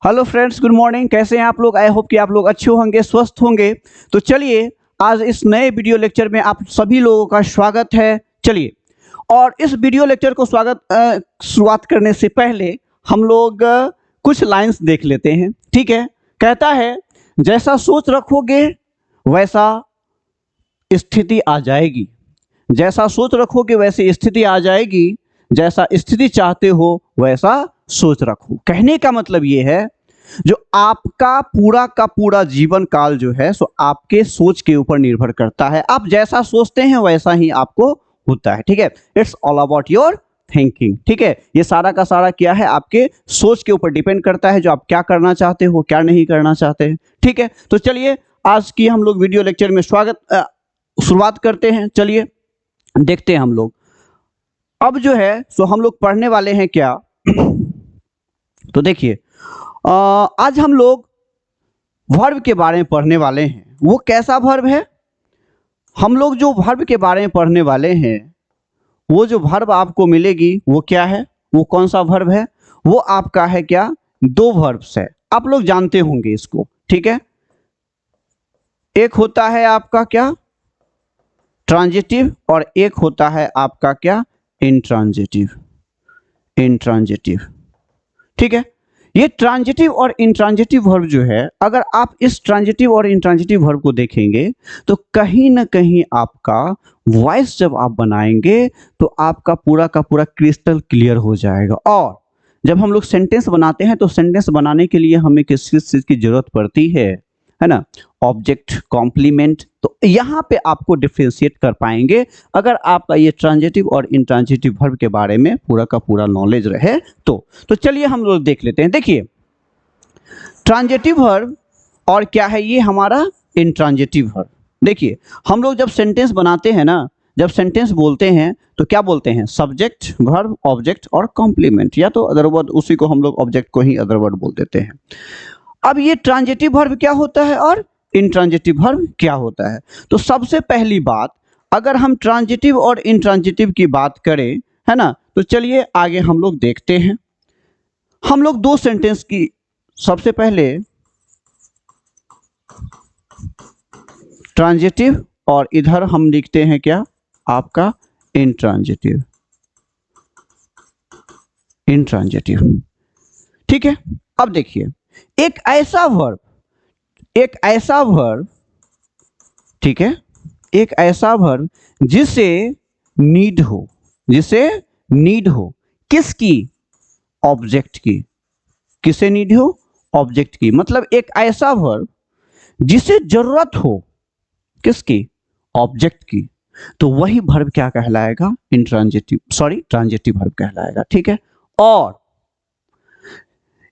Hello friends, good morning. कैसे हैं आप लोग? आई होप कि आप लोग अच्छे होंगे, स्वस्थ होंगे। तो चलिए, आज इस नए वीडियो लेक्चर में आप सभी लोगों का स्वागत है। चलिए, और इस वीडियो लेक्चर को शुरुआत करने से पहले हम लोग कुछ लाइंस देख लेते हैं। ठीक है। कहता है, जैसा सोच रखोगे वैसा स्थिति आ जाएगी। जैसा सोच रखोगे वैसी स्थिति आ जाएगी। जैसा स्थिति चाहते हो वैसा सोच रखो। कहने का मतलब ये है, जो आपका पूरा का पूरा जीवन काल जो है सो आपके सोच के ऊपर निर्भर करता है। आप जैसा सोचते हैं वैसा ही आपको होता है। ठीक है। It's all about your thinking. ठीक है। ये सारा का सारा क्या है, आपके सोच के ऊपर डिपेंड करता है, जो आप क्या करना चाहते हो, क्या नहीं करना चाहते हैं। ठीक है। तो चलिए, आज की हम लोग वीडियो लेक्चर में शुरुआत करते हैं। चलिए देखते हैं हम लोग। अब जो है सो हम लोग पढ़ने वाले हैं क्या। तो देखिए, आज हम लोग वर्ब के बारे में पढ़ने वाले हैं। वो कैसा वर्ब है? हम लोग जो वर्ब के बारे में पढ़ने वाले हैं, वो जो वर्ब आपको मिलेगी वो क्या है, वो कौन सा वर्ब है? वो आपका है क्या, दो वर्ब्स है। आप लोग जानते होंगे इसको। ठीक है। एक होता है आपका क्या, ट्रांजिटिव, और एक होता है आपका क्या, इंट्रांजिटिव। इंट्रांजिटिव। ठीक है। ये ट्रांजिटिव और इंट्रांजिटिव वर्ब जो है, अगर आप इस ट्रांजिटिव और इंट्रांजिटिव वर्ब को देखेंगे तो कहीं ना कहीं आपका वॉइस जब आप बनाएंगे तो आपका पूरा का पूरा क्रिस्टल क्लियर हो जाएगा। और जब हम लोग सेंटेंस बनाते हैं तो सेंटेंस बनाने के लिए हमें किस किस चीज की जरूरत पड़ती है ना? Object, complement. तो यहाँ पे आपको डिफरेंशिएट कर पाएंगे अगर आपका ये ट्रांजिटिव और इंट्रांजिटिव वर्ब के बारे में पूरा का पूरा नॉलेज रहे तो चलिए हम लोग देख लेते हैं। देखिए, ट्रांजिटिव वर्ब और क्या है, ये हमारा इंट्रांजिटिव वर्ब। देखिए, हम लोग जब सेंटेंस बनाते हैं ना, जब सेंटेंस बोलते हैं तो क्या बोलते हैं, सब्जेक्ट, वर्ब, ऑब्जेक्ट और कॉम्प्लीमेंट, या तो अदर वर्ड, उसी को हम लोग ऑब्जेक्ट को ही अदर वर्ड बोल देते हैं। अब ये ट्रांजिटिव वर्ब क्या होता है और इंट्रांजिटिव वर्ब क्या होता है? तो सबसे पहली बात, अगर हम ट्रांजिटिव और इंट्रांजिटिव की बात करें, है ना, तो चलिए आगे हम लोग देखते हैं। हम लोग दो सेंटेंस की, सबसे पहले ट्रांजिटिव और इधर हम लिखते हैं क्या, आपका इंट्रांजिटिव। इंट्रांजिटिव। ठीक है। अब देखिए, एक ऐसा वर्ब, ठीक है, एक ऐसा वर्ब जिसे नीड हो, जिसे नीड हो किसकी, ऑब्जेक्ट की। किसे नीड हो, ऑब्जेक्ट की। मतलब एक ऐसा वर्ब जिसे जरूरत हो किसकी, ऑब्जेक्ट की। तो वही वर्ब क्या कहलाएगा, इंट्रांजिटिव, सॉरी ट्रांजिटिव वर्ब कहलाएगा। ठीक है। और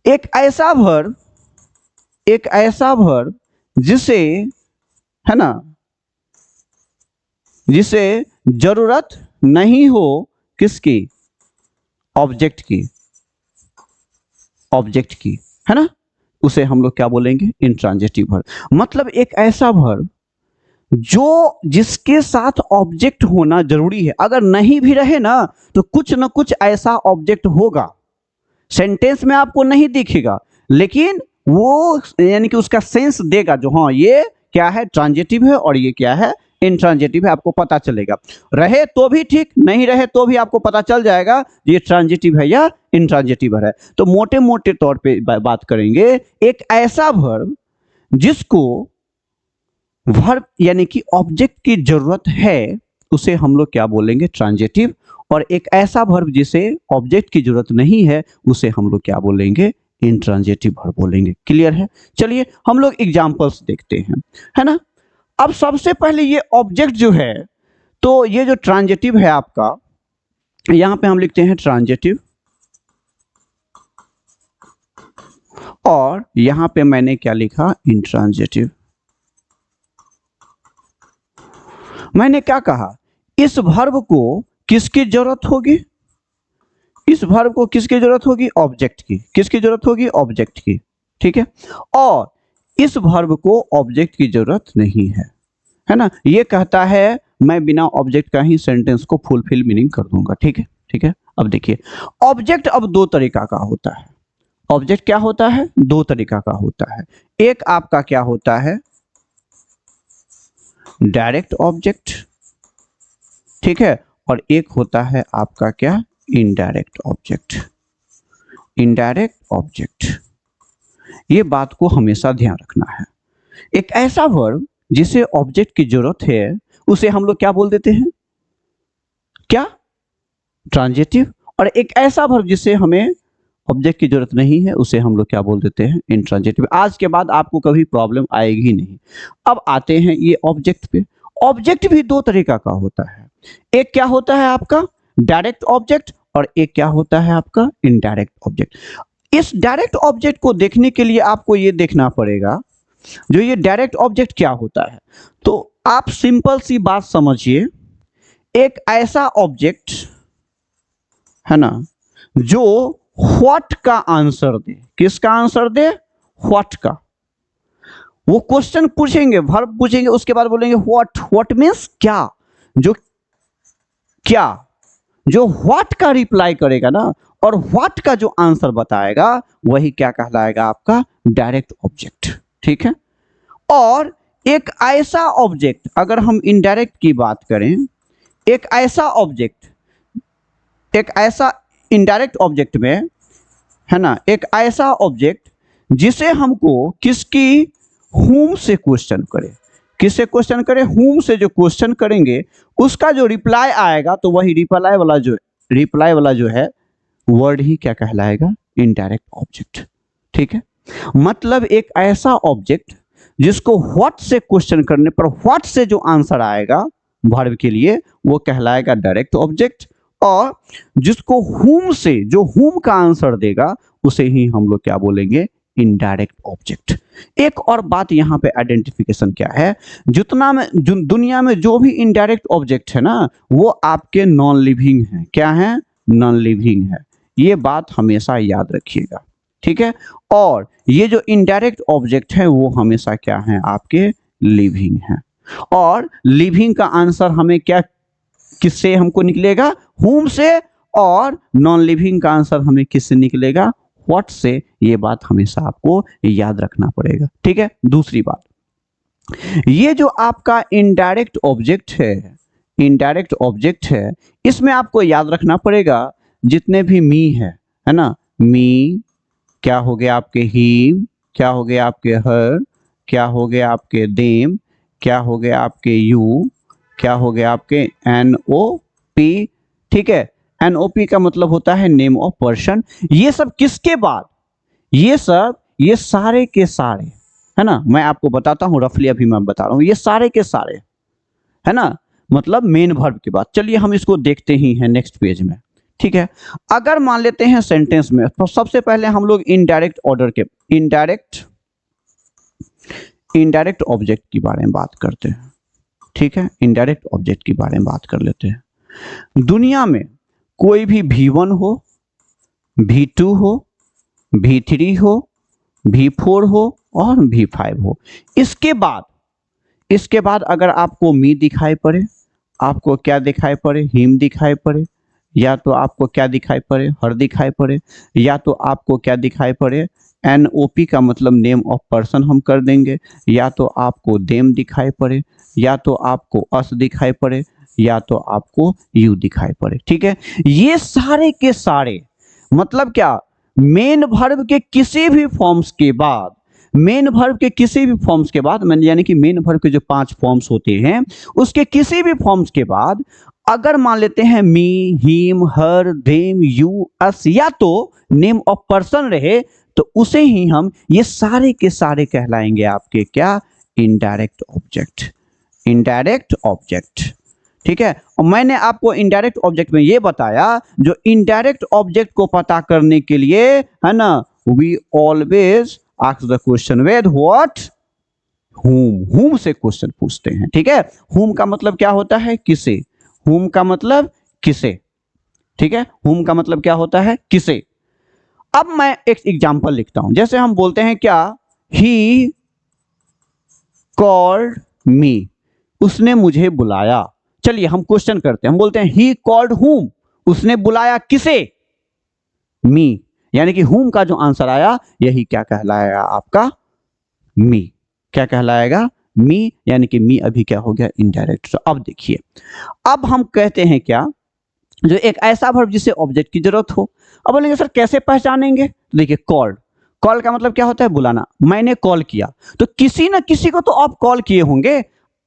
एक ऐसा वर्ब जिसे, है ना, जिसे जरूरत नहीं हो किसकी, ऑब्जेक्ट की। ऑब्जेक्ट की, है ना, उसे हम लोग क्या बोलेंगे, इंट्रांजिटिव वर्ब। मतलब एक ऐसा वर्ब जो जिसके साथ ऑब्जेक्ट होना जरूरी है। अगर नहीं भी रहे ना तो कुछ ना कुछ ऐसा ऑब्जेक्ट होगा, सेंटेंस में आपको नहीं दिखेगा, लेकिन वो यानी कि उसका सेंस देगा, जो हाँ ये क्या है, ट्रांजिटिव है और ये क्या है, इंट्रांजिटिव है। आपको पता चलेगा, रहे तो भी ठीक, नहीं रहे तो भी आपको पता चल जाएगा ये ट्रांजिटिव है या इंट्रांजिटिव है। तो मोटे मोटे तौर पे बात करेंगे, एक ऐसा वर्ब जिसको वर्ब यानी कि ऑब्जेक्ट की जरूरत है, उसे हम लोग क्या बोलेंगे, ट्रांजिटिव। और एक ऐसा वर्ब जिसे ऑब्जेक्ट की जरूरत नहीं है, उसे हम लोग क्या बोलेंगे, इंट्रांजिटिव वर्ब बोलेंगे। क्लियर है? चलिए हम लोग एग्जांपल्स देखते हैं, है ना। अब सबसे पहले ये ऑब्जेक्ट जो है, तो ये जो ट्रांजिटिव है आपका, यहां पे हम लिखते हैं ट्रांजिटिव, और यहां पे मैंने क्या लिखा, इंट्रांजिटिव। मैंने क्या कहा, इस वर्ब को किसकी जरूरत होगी, इस वर्ब को किसकी जरूरत होगी, ऑब्जेक्ट की। किसकी जरूरत होगी, ऑब्जेक्ट की। ठीक है। और इस वर्ब को ऑब्जेक्ट की जरूरत नहीं है ना। ये कहता है मैं बिना ऑब्जेक्ट का ही सेंटेंस को फुलफिल मीनिंग कर दूंगा। ठीक है। ठीक है। अब देखिए, ऑब्जेक्ट अब दो तरीका का होता है। ऑब्जेक्ट क्या होता है, दो तरीका का होता है। एक आपका क्या होता है, डायरेक्ट ऑब्जेक्ट, ठीक है, और एक होता है आपका क्या, इनडायरेक्ट ऑब्जेक्ट। इनडायरेक्ट ऑब्जेक्ट, ये बात को हमेशा ध्यान रखना है। एक ऐसा वर्ब जिसे ऑब्जेक्ट की जरूरत है उसे हम लोग क्या बोल देते हैं, क्या, ट्रांजिटिव। और एक ऐसा वर्ब जिसे हमें ऑब्जेक्ट की जरूरत नहीं है उसे हम लोग क्या बोल देते हैं, इंट्रांजिटिव। आज के बाद आपको कभी प्रॉब्लम आएगी नहीं। अब आते हैं ये ऑब्जेक्ट पे। ऑब्जेक्ट भी दो तरीका का होता है। एक क्या होता है आपका डायरेक्ट ऑब्जेक्ट और एक क्या होता है आपका इनडायरेक्ट ऑब्जेक्ट। इस डायरेक्ट ऑब्जेक्ट को देखने के लिए आपको ये देखना पड़ेगा जो ये डायरेक्ट ऑब्जेक्ट क्या होता है। तो आप सिंपल सी बात समझिए, एक ऐसा ऑब्जेक्ट है ना जो व्हाट का आंसर दे। किसका आंसर दे, व्हाट का। वो क्वेश्चन पूछेंगे, वर्ब पूछेंगे, उसके बाद बोलेंगे व्हाट। व्हाट मींस क्या, जो क्या, जो व्हाट का रिप्लाई करेगा ना और व्हाट का जो आंसर बताएगा वही क्या कहलाएगा आपका डायरेक्ट ऑब्जेक्ट, ठीक है। और एक ऐसा ऑब्जेक्ट, अगर हम इनडायरेक्ट की बात करें, एक ऐसा ऑब्जेक्ट, एक ऐसा इनडायरेक्ट ऑब्जेक्ट में है ना, एक ऐसा ऑब्जेक्ट जिसे हमको किसकी, हुम से क्वेश्चन करे। किससे क्वेश्चन करे, हुम से जो क्वेश्चन करेंगे उसका जो रिप्लाई आएगा तो वही रिप्लाई वाला जो है वर्ड ही क्या कहलाएगा, इनडायरेक्ट ऑब्जेक्ट, ठीक है। मतलब एक ऐसा ऑब्जेक्ट जिसको व्हाट से क्वेश्चन करने पर व्हाट से जो आंसर आएगा वर्ब के लिए वो कहलाएगा डायरेक्ट ऑब्जेक्ट, और जिसको हुम से, जो हुम का आंसर देगा उसे ही हम लोग क्या बोलेंगे, इनडायरेक्ट ऑब्जेक्ट। एक और बात यहाँ पे आइडेंटिफिकेशन क्या है, जितना में दुनिया में जो भी इनडायरेक्ट ऑब्जेक्ट है ना वो आपके नॉन लिविंग है। क्या है, नॉन लिविंग है। ये बात हमेशा याद रखिएगा, ठीक है। और ये जो इनडायरेक्ट ऑब्जेक्ट है वो हमेशा क्या है, आपके लिविंग है। और लिविंग का आंसर हमें क्या, किससे हमको निकलेगा, हुम से, और नॉन लिविंग का आंसर हमें किससे निकलेगा, व्हाट से। ये बात हमेशा आपको याद रखना पड़ेगा, ठीक है। दूसरी बात, ये जो आपका इनडायरेक्ट ऑब्जेक्ट है, इनडायरेक्ट ऑब्जेक्ट है, इसमें आपको याद रखना पड़ेगा जितने भी मी है ना, मी, क्या हो गया आपके ही, क्या हो गया आपके हर, क्या हो गया आपके देम, क्या हो गया आपके यू, क्या हो गया आपके NOP, ठीक है। NOP का मतलब होता है नेम ऑफ पर्सन। ये सब किसके बाद, ये सब, ये सारे के सारे है ना, मैं आपको बताता हूं रफली, अभी मैं बता रहा हूं, ये सारे के सारे है ना, मतलब मेन वर्ब के बाद। चलिए हम इसको देखते ही हैं नेक्स्ट पेज में, ठीक है। अगर मान लेते हैं सेंटेंस में, तो सबसे पहले हम लोग इनडायरेक्ट ऑर्डर के, इनडायरेक्ट ऑब्जेक्ट के बारे में बात करते हैं, ठीक है। इनडायरेक्ट ऑब्जेक्ट के बारे में बात कर लेते हैं। दुनिया में कोई भी V1 हो, V2 हो, V3 हो, V4 हो और V5 हो, इसके बाद अगर आपको मी दिखाई पड़े, आपको क्या दिखाई पड़े, हिम दिखाई पड़े, या तो आपको क्या दिखाई पड़े, हर दिखाई पड़े, या तो आपको क्या दिखाई पड़े, NOP का मतलब नेम ऑफ पर्सन हम कर देंगे, या तो आपको देम दिखाई पड़े, या तो आपको अस दिखाई पड़े, या तो आपको यू दिखाई पड़े, ठीक है। ये सारे के सारे मतलब क्या, मेन वर्ब के किसी भी फॉर्म्स के बाद, मेन वर्ब के किसी भी फॉर्म्स के बाद, यानी कि मेन वर्ब के जो 5 फॉर्म्स होते हैं उसके किसी भी फॉर्म्स के बाद अगर मान लेते हैं मी, हिम, हर, देम, यू, अस, या तो नेम ऑफ पर्सन रहे तो उसे ही हम ये सारे के सारे कहलाएंगे आपके क्या, इनडायरेक्ट ऑब्जेक्ट, इनडायरेक्ट ऑब्जेक्ट, ठीक है। और मैंने आपको इनडायरेक्ट ऑब्जेक्ट में ये बताया, जो इनडायरेक्ट ऑब्जेक्ट को पता करने के लिए है ना, we always ask the question with what, whom से क्वेश्चन पूछते हैं, ठीक है। हुम का मतलब क्या होता है, किसे, हुम का मतलब किसे, ठीक है। हुम का मतलब क्या होता है, किसे। अब मैं एक एग्जांपल लिखता हूं, जैसे हम बोलते हैं क्या, ही कॉल्ड मी, उसने मुझे बुलाया। चलिए हम क्वेश्चन करते हैं, हम बोलते हैं ही कॉल्ड हुम, उसने बुलाया किसे, मी। यानी कि हुम का जो आंसर आया यही क्या कहलाएगा आपका, मी। क्या कहलाएगा, मी, यानी कि मी अभी क्या हो गया, इनडायरेक्ट। तो अब देखिए, अब हम कहते हैं क्या, जो एक ऐसा वर्ब जिसे ऑब्जेक्ट की जरूरत हो। अब बोलेंगे सर कैसे पहचानेंगे, तो देखिए कॉल्ड, कॉल का मतलब क्या होता है, बुलाना। मैंने कॉल किया, तो किसी ना किसी को तो आप कॉल किए होंगे।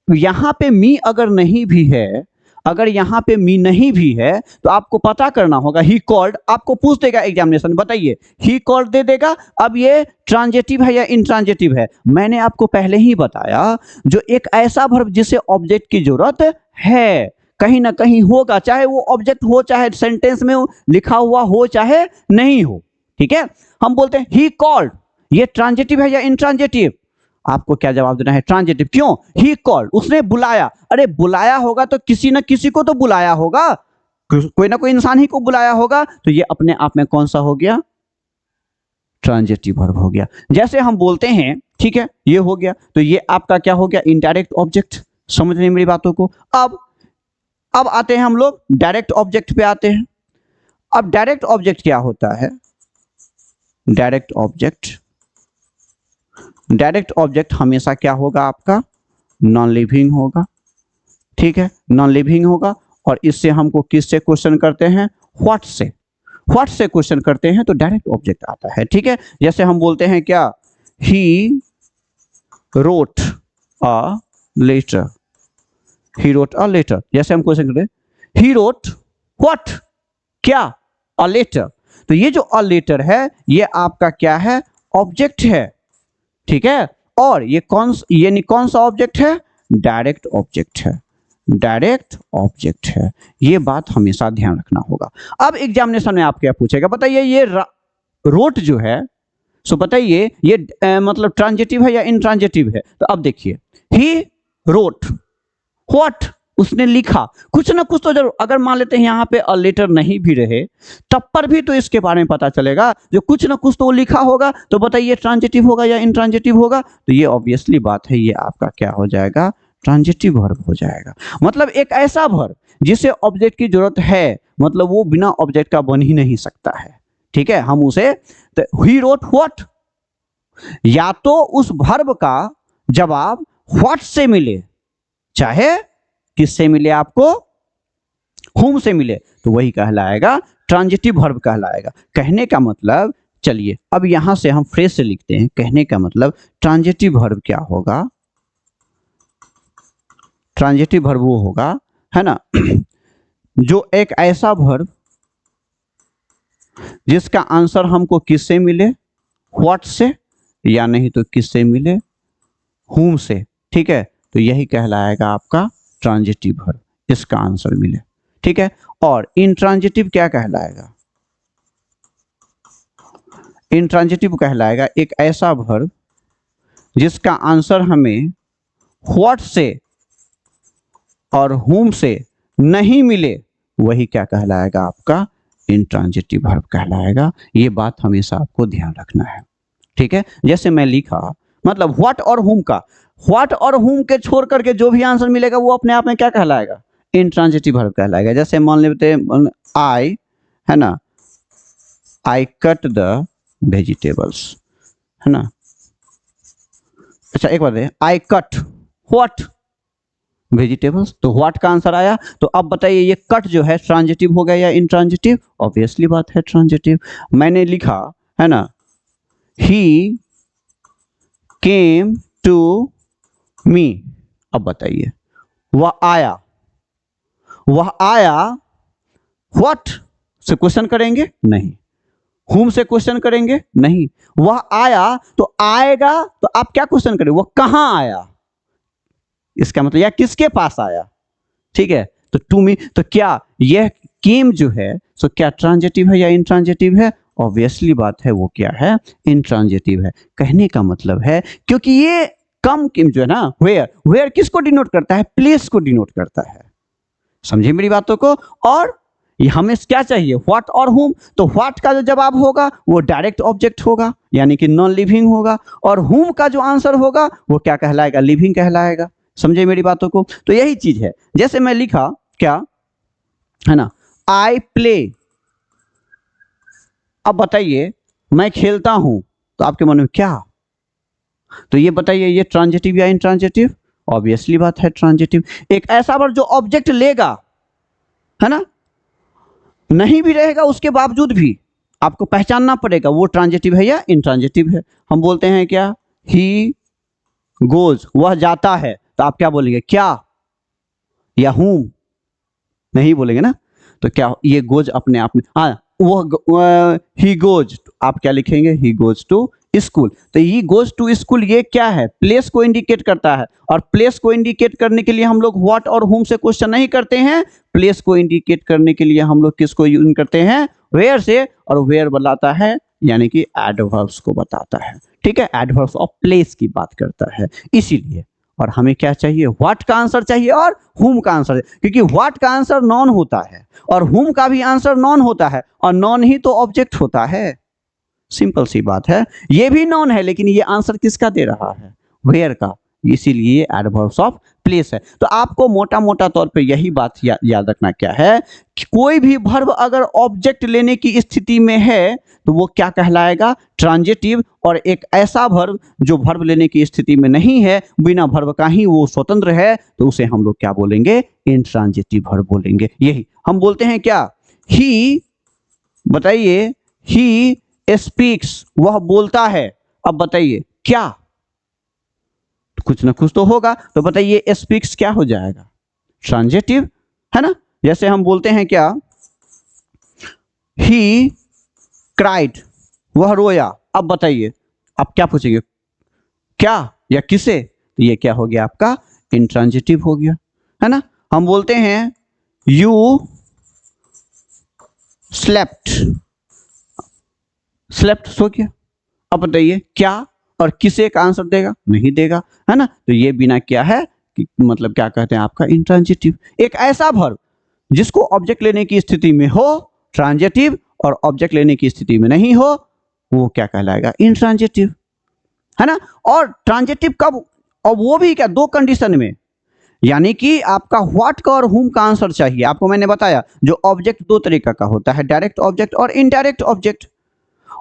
यहां पे मी अगर नहीं भी है, अगर यहां पे मी नहीं भी है, तो आपको पता करना होगा ही कॉल्ड। आपको पूछ देगा एग्जामिनेशन, बताइए ही कॉल्ड दे देगा। अब ये ट्रांजेटिव है या इंट्रांजेटिव है, मैंने आपको पहले ही बताया, जो एक ऐसा वर्ब जिसे ऑब्जेक्ट की जरूरत है, कहीं ना कहीं होगा, चाहे वो ऑब्जेक्ट हो, चाहे सेंटेंस में लिखा हुआ हो, चाहे नहीं हो। ठीक है, हम बोलते हैं ही कॉल्ड, ये ट्रांजेटिव है या इंट्रांजेटिव, आपको क्या जवाब देना है, ट्रांजेटिव। क्यों, ही कॉल्ड, उसने बुलाया। अरे बुलाया होगा तो किसी न किसी को तो बुलाया होगा, कोई ना कोई इंसान ही को बुलाया होगा, तो ये अपने आप में कौन सा हो गया, ट्रांजेटिव वर्ब हो गया। जैसे हम बोलते हैं, ठीक है, ये हो गया, तो ये आपका क्या हो गया, इनडायरेक्ट ऑब्जेक्ट। समझ रहे मेरी बातों को। अब आते हैं हम लोग डायरेक्ट ऑब्जेक्ट पे आते हैं। अब डायरेक्ट ऑब्जेक्ट क्या होता है, डायरेक्ट ऑब्जेक्ट, डायरेक्ट ऑब्जेक्ट हमेशा क्या होगा आपका, नॉन लिविंग होगा। ठीक है, नॉन लिविंग होगा, और इससे हमको किससे क्वेश्चन करते हैं, व्हाट से, व्हाट से क्वेश्चन करते हैं, तो डायरेक्ट ऑब्जेक्ट आता है। ठीक है, जैसे हम बोलते हैं क्या, he wrote a letter, he wrote a letter, जैसे हम क्वेश्चन करते हैं ही रोट व्हाट, क्या, अ लेटर, तो ये जो अ लेटर है ये आपका क्या है, ऑब्जेक्ट है। ठीक है, और ये कौन सा ऑब्जेक्ट है, डायरेक्ट ऑब्जेक्ट है, डायरेक्ट ऑब्जेक्ट है। ये बात हमेशा ध्यान रखना होगा। अब एग्जामिनेशन में आप क्या पूछेगा, बताइए ये रोट जो है, सो बताइए ये मतलब ट्रांजेटिव है या इंट्रांजेटिव है। तो अब देखिए, ही रोट व्हाट, उसने लिखा, कुछ ना कुछ तो जरूर। अगर मान लेते हैं यहाँ पे अ लेटर नहीं भी रहे, तब पर भी तो इसके बारे में पता चलेगा, जो कुछ ना कुछ तो लिखा होगा। तो बताइए ट्रांजिटिव होगा या इंट्रांजिटिव होगा, तो ये ऑब्वियसली बात है, ये आपका क्या हो जाएगा, ट्रांजिटिव वर्ब हो जाएगा। मतलब एक ऐसा वर्ब जिसे ऑब्जेक्ट की जरूरत है, मतलब वो बिना ऑब्जेक्ट का बन ही नहीं सकता है। ठीक है, हम उसे, तो ही रोट व्हाट, या तो उस वर्ब का जवाब व्हाट से मिले, चाहे किससे मिले आपको, हुम से मिले, तो वही कहलाएगा ट्रांजिटिव वर्ब कहलाएगा। कहने का मतलब, चलिए अब यहां से हम फ्रेज से लिखते हैं। कहने का मतलब ट्रांजिटिव वर्ब क्या होगा, ट्रांजिटिव वर्ब वो होगा, है ना, जो एक ऐसा वर्ब जिसका आंसर हमको किससे मिले, व्हाट से, या नहीं तो किससे मिले, हुम से। ठीक है, तो यही कहलाएगा आपका ट्रांजिटिव वर्ब, इसका आंसर मिले। ठीक है, और इंट्रांजिटिव क्या कहलाएगा, इंट्रांजिटिव कहलाएगा एक ऐसा वर्ब जिसका आंसर हमें व्हाट से और हुम से नहीं मिले, वही क्या कहलाएगा आपका, इंट्रांजिटिव वर्ब कहलाएगा। ये बात हमेशा आपको ध्यान रखना है। ठीक है, जैसे मैं लिखा, मतलब व्हाट और हुम का, व्हाट और हुम के छोड़ करके जो भी आंसर मिलेगा वो अपने आप में क्या कहलाएगा, इंट्रांजिटिव वर्ब कहलाएगा। जैसे मान लेते हैं आई, है ना, आई कट द वेजिटेबल्स, है ना। अच्छा एक बात है, आई कट व्हाट, वेजिटेबल्स, तो व्हाट का आंसर आया। तो अब बताइए ये कट जो है ट्रांजिटिव हो गया या इंट्रांजिटिव, ऑब्वियसली बात है ट्रांजिटिव। मैंने लिखा, है ना, ही केम टू मी, अब बताइए वह आया, वह आया व्हाट से क्वेश्चन करेंगे, नहीं। हुम से क्वेश्चन करेंगे, नहीं। वह आया, तो आएगा तो आप क्या क्वेश्चन करेंगे, वह कहां आया, इसका मतलब या किसके पास आया। ठीक है, तो टू मी, तो क्या यह केम जो है, सो क्या ट्रांजिटिव है या इंट्रांजिटिव है, ऑब्वियसली बात है वो क्या है, इंट्रांजिटिव है। कहने का मतलब है, क्योंकि ये कम किम जो है ना, वेयर, वेयर किसको डिनोट करता है, प्लेस को डिनोट करता है। समझे मेरी बातों को। और हमें क्या चाहिए, व्हाट और हुम, तो व्हाट का जो जवाब होगा वो डायरेक्ट ऑब्जेक्ट होगा, यानी कि नॉन लिविंग होगा, और हुम का जो आंसर होगा वो क्या कहलाएगा, लिविंग कहलाएगा। समझे मेरी बातों को। तो यही चीज है, जैसे मैं लिखा क्या, है ना, आई प्ले अब बताइए मैं खेलता हूं, तो आपके मन में क्या, तो ये बताइए ये ट्रांजिटिव या इंट्रांजिटिव? ऑब्वियसली बात है ट्रांजिटिव। एक ऐसा वर्ब जो ऑब्जेक्ट लेगा, है ना, नहीं भी रहेगा उसके बावजूद भी आपको पहचानना पड़ेगा वो ट्रांजिटिव है या इंट्रांजिटिव है। हम बोलते हैं क्या, ही गोज, वह जाता है, तो आप क्या बोलेंगे, क्या या हूम? नहीं बोलेंगे ना, तो क्या ये गोज अपने आप में, हाँ वो ही गोज, आप क्या लिखेंगे, ही गोज टू स्कूल। तो ही गोज टू स्कूल ये क्या है, प्लेस को इंडिकेट करता है, और प्लेस को इंडिकेट करने के लिए हम लोग व्हाट और हुम से क्वेश्चन नहीं करते हैं, प्लेस को इंडिकेट करने के लिए हम लोग किसको यूज करते हैं, वेयर से, और वेयर बताता है यानी कि एडवर्ब्स को बताता है, ठीक है, एडवर्ब्स ऑफ प्लेस की बात करता है इसीलिए। और हमें क्या चाहिए, व्हाट का आंसर चाहिए और हुम का आंसर, क्योंकि व्हाट का आंसर नॉन होता है और हुम का भी आंसर नॉन होता है, और नॉन ही तो ऑब्जेक्ट होता है, सिंपल सी बात है। ये भी नॉन है लेकिन ये आंसर किसका दे रहा है, वेयर का, इसीलिए एडवर्ब्स ऑफ प्लेस है। तो आपको मोटा मोटा तौर पे यही बात याद रखना क्या है कि कोई भी वर्ब अगर ऑब्जेक्ट लेने की स्थिति में है तो वो क्या कहलाएगा, ट्रांजिटिव, और एक ऐसा वर्ब जो वर्ब लेने की स्थिति में नहीं है, बिना वर्ब का ही वो स्वतंत्र है, तो उसे हम लोग क्या बोलेंगे, इंट्रांजिटिव वर्ब बोलेंगे। यही हम बोलते हैं क्या, ही, बताइए, ही स्पीक्स, वह बोलता है। अब बताइए क्या, कुछ ना कुछ तो होगा, तो बताइए स्पीक्स क्या हो जाएगा, ट्रांजिटिव, है ना। जैसे हम बोलते हैं क्या, ही क्राइड, वह रोया। अब बताइए आप क्या पूछेंगे, क्या या किसे, तो ये क्या हो गया आपका, इंट्रांजिटिव हो गया, है ना। हम बोलते हैं यू स्लेप्ट, स्लेप्ट सो गया। अब बताइए क्या और किसे का आंसर देगा, नहीं देगा, है ना। तो ये बिना क्या है कि मतलब क्या कहते हैं आपका, इंट्रांजिटिव। एक ऐसा वर्ब जिसको ऑब्जेक्ट लेने की स्थिति में हो ट्रांजिटिव, और ऑब्जेक्ट लेने की स्थिति में नहीं हो वो क्या कहलाएगा, इंट्रांजिटिव, है ना। और ट्रांजिटिव कब, और वो भी क्या, दो कंडीशन में, यानी कि आपका व्हाट का और हुम का आंसर चाहिए। आपको मैंने बताया जो ऑब्जेक्ट दो तरीका का होता है, डायरेक्ट ऑब्जेक्ट और इनडायरेक्ट ऑब्जेक्ट,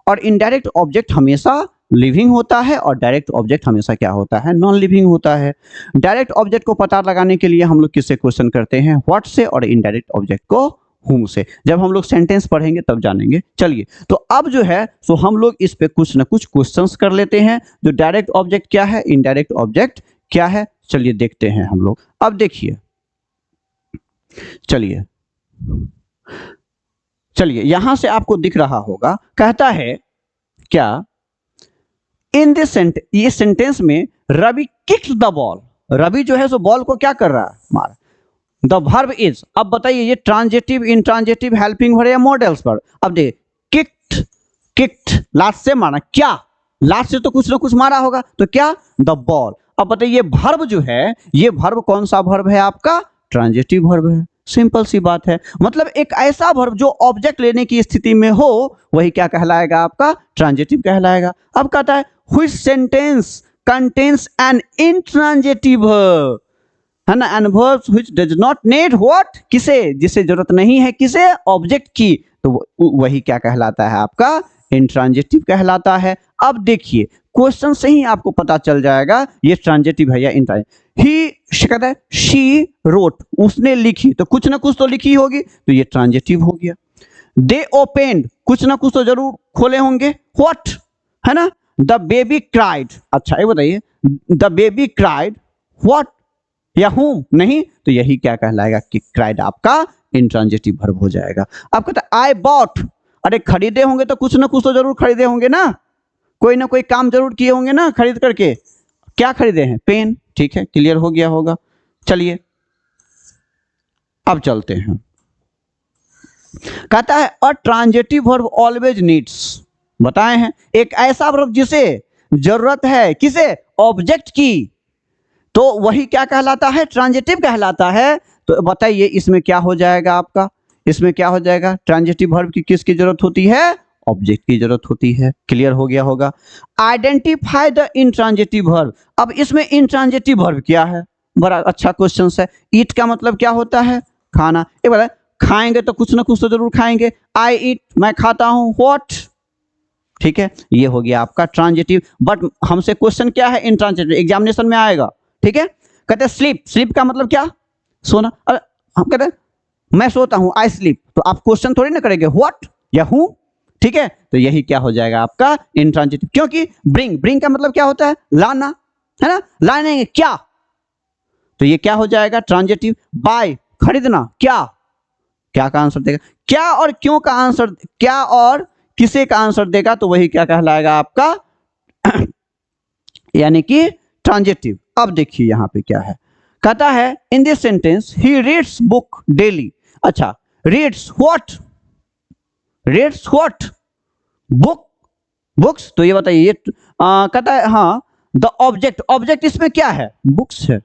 और इनडायरेक्ट ऑब्जेक्ट हमेशा लिविंग होता है और डायरेक्ट ऑब्जेक्ट हमेशा क्या होता है, नॉन लिविंग होता है। डायरेक्ट ऑब्जेक्ट को पता लगाने के लिए हम लोग किससे क्वेश्चन करते हैं, व्हाट से, और इनडायरेक्ट ऑब्जेक्ट को हुम से। जब हम लोग सेंटेंस पढ़ेंगे तब जानेंगे। चलिए तो अब जो है सो हम लोग इस पे कुछ ना कुछ क्वेश्चंस कर लेते हैं, जो डायरेक्ट ऑब्जेक्ट क्या है, इनडायरेक्ट ऑब्जेक्ट क्या है, चलिए देखते हैं हम लोग। अब देखिए, चलिए चलिए यहां से आपको दिख रहा होगा, कहता है क्या, इन दिस ये सेंटेंस में Ravi kicks the ball, Ravi जो है सो बॉल को क्या कर रहा है, मार। द वर्ब इज, अब बताइए ये ट्रांजिटिव, इंट्रांजिटिव, हेल्पिंग वर्ब या मॉडल्स वर्ब। अब देखिए किक्ड, किक्ड लास्ट से मारा, क्या लास्ट से तो कुछ ना कुछ मारा होगा, तो क्या, द बॉल। अब बताइए वर्ब जो है, ये वर्ब कौन सा वर्ब है आपका, ट्रांजिटिव वर्ब है, सिंपल सी बात है। मतलब एक ऐसा वर्ब जो ऑब्जेक्ट लेने की स्थिति में हो वही क्या कहलाएगा आपका, ट्रांजिटिव कहलाएगा। अब कहता है which sentence contains an intransitive verb, है ना, an verb which does not need what, किसे, जिसे जरूरत नहीं है किसे, ऑब्जेक्ट की, तो वही क्या कहलाता है आपका, इंट्रांजिटिव कहलाता है। अब देखिए क्वेश्चन से ही आपको पता चल जाएगा ये ट्रांजिटिव है या इंट्रांजिटिव। ही कहता है शी रोट, उसने लिखी, तो कुछ ना कुछ तो लिखी होगी, तो ये ट्रांजिटिव हो गया। दे ओपेंड, कुछ ना कुछ तो जरूर खोले होंगे, व्हाट, है ना। द बेबी क्राइड, अच्छा ये बताइए द बेबी क्राइड व्हाट या हुम, नहीं, तो यही क्या कहलाएगा कि क्राइड आपका इंट्रांजिटिव वर्ब हो जाएगा। अब कहता है आई बॉट, अरे खरीदे होंगे तो कुछ ना कुछ तो जरूर खरीदे होंगे ना, कोई ना कोई काम जरूर किए होंगे ना खरीद करके, क्या खरीदे हैं, पेन, ठीक है, क्लियर हो गया होगा। चलिए अब चलते हैं, कहता है अ ट्रांजिटिव वर्ब ऑलवेज नीड्स, बताए हैं एक ऐसा वर्ब जिसे जरूरत है किसे, ऑब्जेक्ट की, तो वही क्या कहलाता है, ट्रांजिटिव कहलाता है। तो बताइए इसमें क्या हो जाएगा आपका, इसमें क्या हो जाएगा, ट्रांजिटिव वर्ब की किसकी जरूरत होती है, ऑब्जेक्ट की जरूरत होती है, क्लियर हो गया होगा। आइडेंटिफाई द इंट्रांजिटिव वर्ब, अब इसमें इंट्रांजिटिव वर्ब क्या है, बड़ा अच्छा क्वेश्चन है। ईट का मतलब क्या होता है, खाना, ये बोला खाएंगे तो कुछ ना कुछ तो जरूर खाएंगे, आई ईट, मैं खाता हूं, व्हाट, ठीक है, ये हो गया आपका ट्रांजिटिव। बट हमसे क्वेश्चन क्या है इंट्रांजिटिव, एग्जामिनेशन में आएगा। ठीक है, कहते हैं स्लीप, स्लीप का मतलब क्या, सोना। अरे हम कहते हैं मैं सोता हूं, आई स्लीप, तो आप क्वेश्चन थोड़ी ना करेंगे व्हाट या हूं। ठीक है, तो यही क्या हो जाएगा आपका इंट्रांजिटिव, क्योंकि ब्रिंग, ब्रिंग का मतलब क्या होता है, लाना, है ना, लाने क्या, तो ये क्या हो जाएगा ट्रांजिटिव। बाय, खरीदना, क्या, क्या का आंसर देगा, क्या और क्यों का आंसर, क्या और किसे का आंसर देगा, तो वही क्या कहलाएगा आपका यानी कि ट्रांजिटिव। अब देखिए यहां पे क्या है, कहता है in this sentence he reads book daily. अच्छा, reads what, reads what, book, books, तो ये बताइए कहता है हाँ द ऑब्जेक्ट, ऑब्जेक्ट इसमें क्या है, बुक्स है,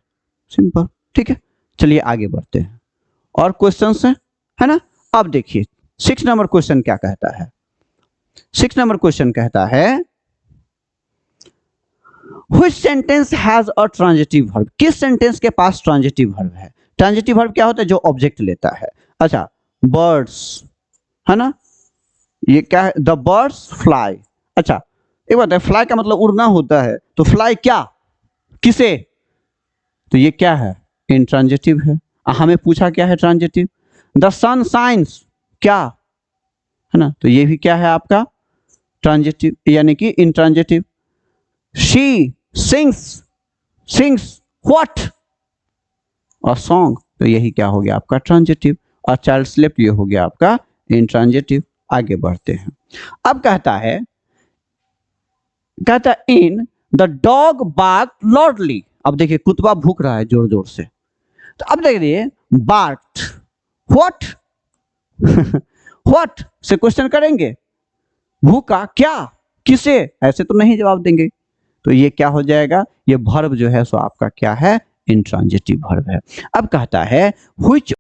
सिंपल। ठीक है, चलिए आगे बढ़ते हैं और क्वेश्चंस हैं, है ना। अब देखिए 6 नंबर क्वेश्चन क्या कहता है। 6 नंबर क्वेश्चन कहता है Which sentence has a transitive verb, किस सेंटेंस के पास ट्रांजिटिव वर्ब है। ट्रांजिटिव वर्ब क्या होता है, जो ऑब्जेक्ट लेता है। अच्छा, बर्ड्स, है ना, ये क्या है, द बर्ड्स फ्लाई। अच्छा, एक बात है, फ्लाई का मतलब उड़ना होता है, तो फ्लाई क्या, किसे, तो ये क्या है, इंट्रांजिटिव है। हमें पूछा क्या है ट्रांजिटिव, द सन शाइन्स, क्या, है ना, तो ये भी क्या है आपका ट्रांजिटिव यानी कि intransitive. She sings, sings what, और सॉन्ग, तो यही क्या हो गया आपका ट्रांजिटिव। और चाइल्ड स्लेप्ट, ये हो गया आपका इंट्रांजिटिव। आगे बढ़ते हैं, अब कहता है इन द डॉग बार्क लॉर्डली। अब देखिए कुत्ता भूख रहा है जोर जोर से, तो अब देखिए बार्क्ड व्हाट व्हाट से क्वेश्चन करेंगे, भूखा क्या, किसे, ऐसे तो नहीं जवाब देंगे, तो ये क्या हो जाएगा, ये वर्ब जो है सो आपका क्या है, इंट्रांजिटिव वर्ब है। अब कहता है व्हिच